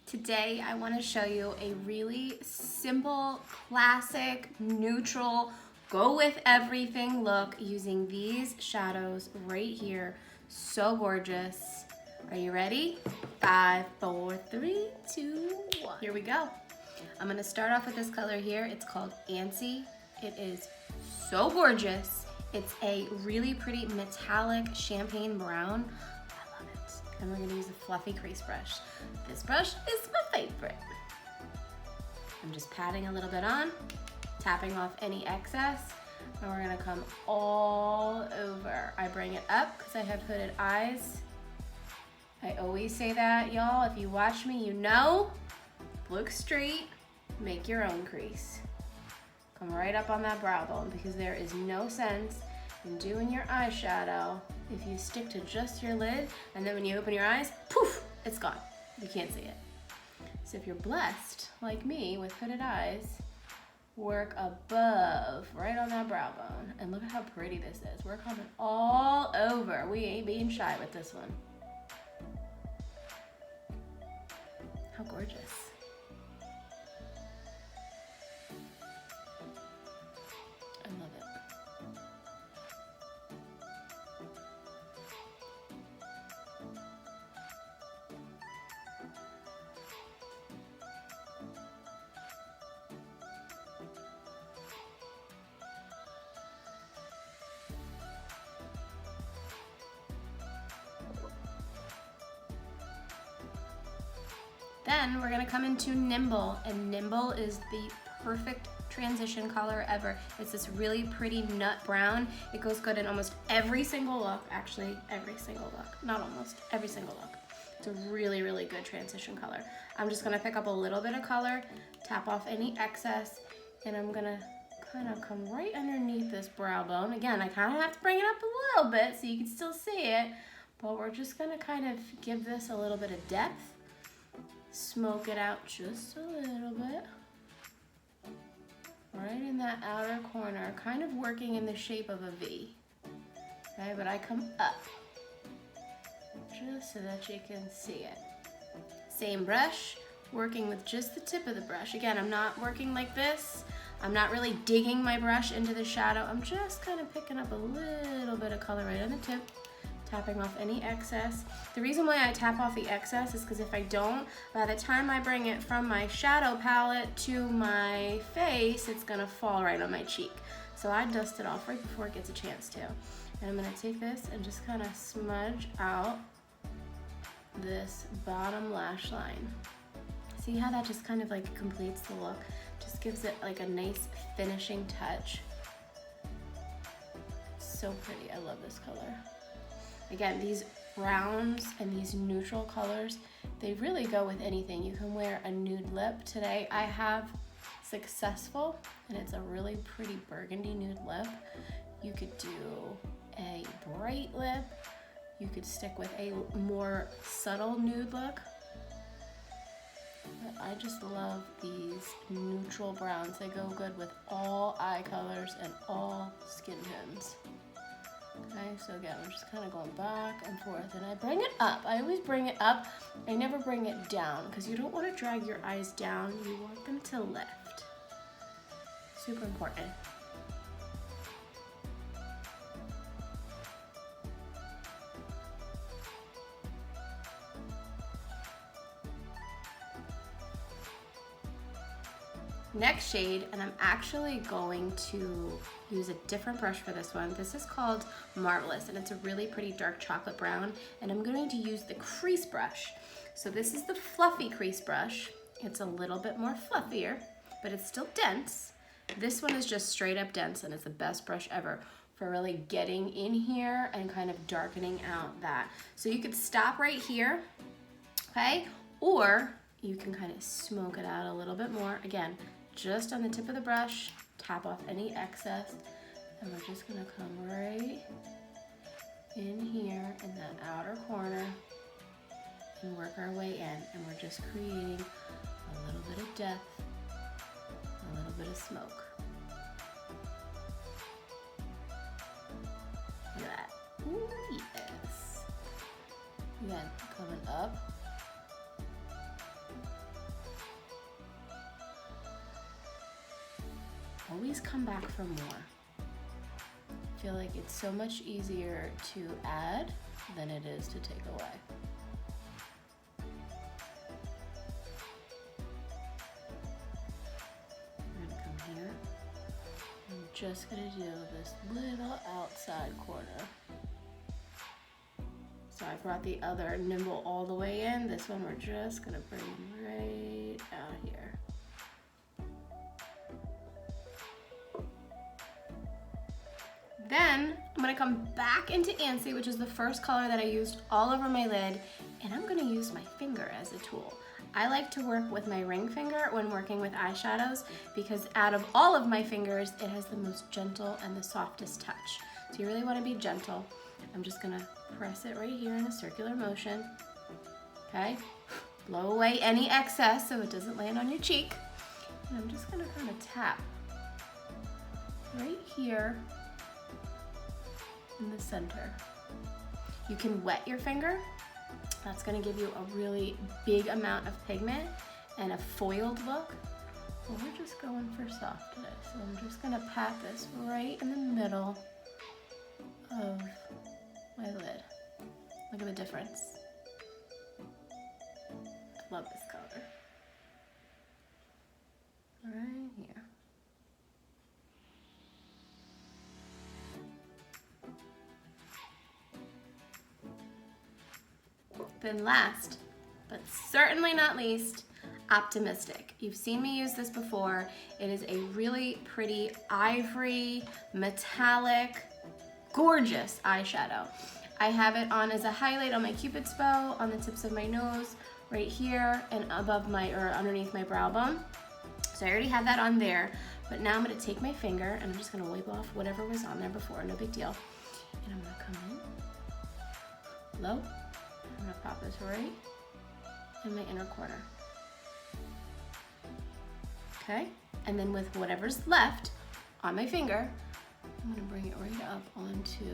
Today I want to show you a really simple, classic, neutral, go with everything look using these shadows right here. So gorgeous. Are you ready? 5, 4, 3, 2, 1. Here we go. I'm gonna start off with this color here. It's called Antsy. It is so gorgeous. It's a really pretty metallic champagne brown. I love it. And we're gonna use a fluffy crease brush. This brush is my favorite. I'm just patting a little bit on, tapping off any excess, and we're gonna come all over. I bring it up because I have hooded eyes. I always say that, y'all. If you watch me, you know. Look straight, make your own crease. Come right up on that brow bone because there is no sense in doing your eyeshadow if you stick to just your lid and then when you open your eyes, poof, it's gone. You can't see it. So if you're blessed, like me, with hooded eyes, work above, right on that brow bone. And look at how pretty this is. We're coming all over. We ain't being shy with this one. How gorgeous. I love it. Then we're gonna come into Nimble, and Nimble is the perfect transition color ever. It's this really pretty nut brown. It goes good in almost every single look, actually every single look, not almost, every single look. It's a really, really good transition color. I'm just gonna pick up a little bit of color, tap off any excess, and I'm gonna kind of come right underneath this brow bone. Again, I kind of have to bring it up a little bit so you can still see it, but we're just gonna kind of give this a little bit of depth. Smoke it out just a little bit. Right in that outer corner, kind of working in the shape of a V. Okay, but I come up just so that you can see it. Same brush, working with just the tip of the brush. Again, I'm not working like this. I'm not really digging my brush into the shadow. I'm just kind of picking up a little bit of color right on the tip, tapping off any excess. The reason why I tap off the excess is because if I don't, by the time I bring it from my shadow palette to my face, it's gonna fall right on my cheek. So I dust it off right before it gets a chance to. And I'm gonna take this and just kind of smudge out this bottom lash line. See how that just kind of like completes the look? Just gives it like a nice finishing touch. So pretty, I love this color. Again, these browns and these neutral colors, they really go with anything. You can wear a nude lip. Today I have Successful, and it's a really pretty burgundy nude lip. You could do a bright lip. You could stick with a more subtle nude look. But I just love these neutral browns. They go good with all eye colors and all skin tones. Okay, so again, I'm just kind of going back and forth, and I bring it up. I always bring it up. I never bring it down, because you don't want to drag your eyes down. You want them to lift. Super important. Next shade, and I'm actually going to use a different brush for this one. This is called Marvelous, and it's a really pretty dark chocolate brown, and I'm going to use the crease brush. So this is the fluffy crease brush. It's a little bit more fluffier, but it's still dense. This one is just straight up dense, and it's the best brush ever for really getting in here and kind of darkening out that. So you could stop right here, okay? Or you can kind of smoke it out a little bit more. Again, just on the tip of the brush, tap off any excess, and we're just gonna come right in here in that outer corner and work our way in, and we're just creating a little bit of depth, a little bit of smoke. Look at that. Ooh, yes. Again, coming up always come back for more. I feel like it's so much easier to add than it is to take away. I'm gonna come here. I'm just gonna do this little outside corner. So I brought the other nimble all the way in. This one we're just gonna bring right out here. Then I'm gonna come back into Antsy, which is the first color that I used all over my lid, and I'm gonna use my finger as a tool. I like to work with my ring finger when working with eyeshadows because out of all of my fingers, it has the most gentle and the softest touch. So you really wanna be gentle. I'm just gonna press it right here in a circular motion, okay? Blow away any excess so it doesn't land on your cheek. And I'm just gonna kind of tap right here in the center. You can wet your finger. That's gonna give you a really big amount of pigment and a foiled look. But we're just going for soft today. So I'm just gonna pat this right in the middle of my lid. Look at the difference. I love this color. Right here. Then last, but certainly not least, Optimistic. You've seen me use this before. It is a really pretty ivory, metallic, gorgeous eyeshadow. I have it on as a highlight on my Cupid's bow, on the tips of my nose, right here, and above my, or underneath my brow bone. So I already have that on there, but now I'm gonna take my finger and I'm just gonna wipe off whatever was on there before, no big deal. And I'm gonna come in, low, I'm gonna pop this right in my inner corner. Okay, and then with whatever's left on my finger, I'm gonna bring it right up onto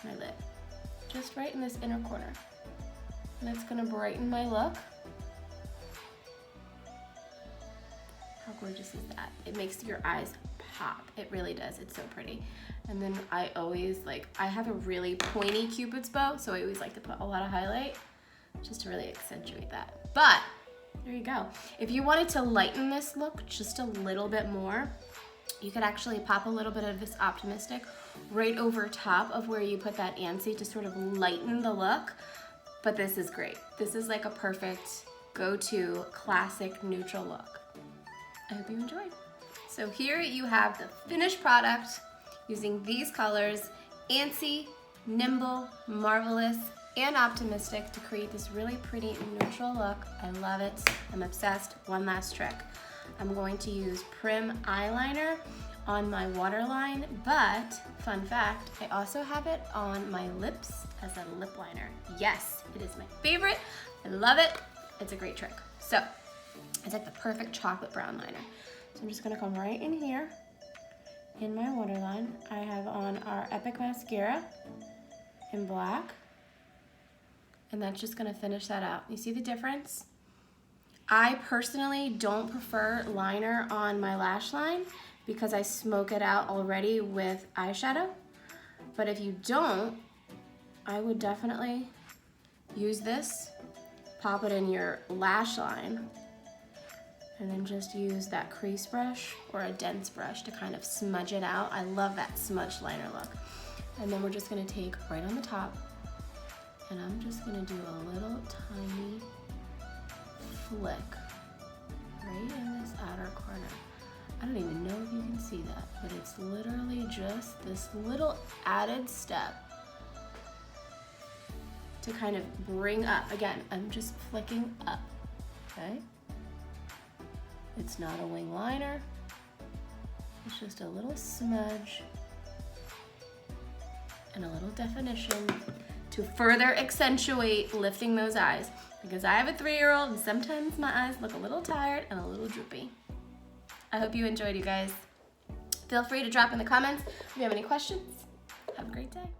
my lid, just right in this inner corner. And it's gonna brighten my look. How gorgeous is that? It makes your eyes pop. It really does, it's so pretty. And then I always I have a really pointy Cupid's bow, so I always like to put a lot of highlight just to really accentuate that. But there you go. If you wanted to lighten this look just a little bit more, you could actually pop a little bit of this Optimistic right over top of where you put that Antsy to sort of lighten the look. But this is great. This is like a perfect go-to classic neutral look. I hope you enjoyed. So here you have the finished product using these colors, Antsy, Nimble, Marvelous, and Optimistic to create this really pretty neutral look. I love it. I'm obsessed. One last trick. I'm going to use Prim eyeliner on my waterline, but fun fact, I also have it on my lips as a lip liner. Yes, it is my favorite. I love it. It's a great trick. So it's like the perfect chocolate brown liner. So I'm just gonna come right in here in my waterline. I have on our Epic Mascara in black. And that's just gonna finish that out. You see the difference? I personally don't prefer liner on my lash line because I smoke it out already with eyeshadow. But if you don't, I would definitely use this, pop it in your lash line, and then just use that crease brush or a dense brush to kind of smudge it out. I love that smudged liner look. And then we're just gonna take right on the top, and I'm just gonna do a little tiny flick right in this outer corner. I don't even know if you can see that, but it's literally just this little added step to kind of bring up. Again, I'm just flicking up, okay? It's not a wing liner. It's just a little smudge and a little definition to further accentuate lifting those eyes, because I have a 3-year-old and sometimes my eyes look a little tired and a little droopy. I hope you enjoyed, you guys. Feel free to drop in the comments if you have any questions. Have a great day.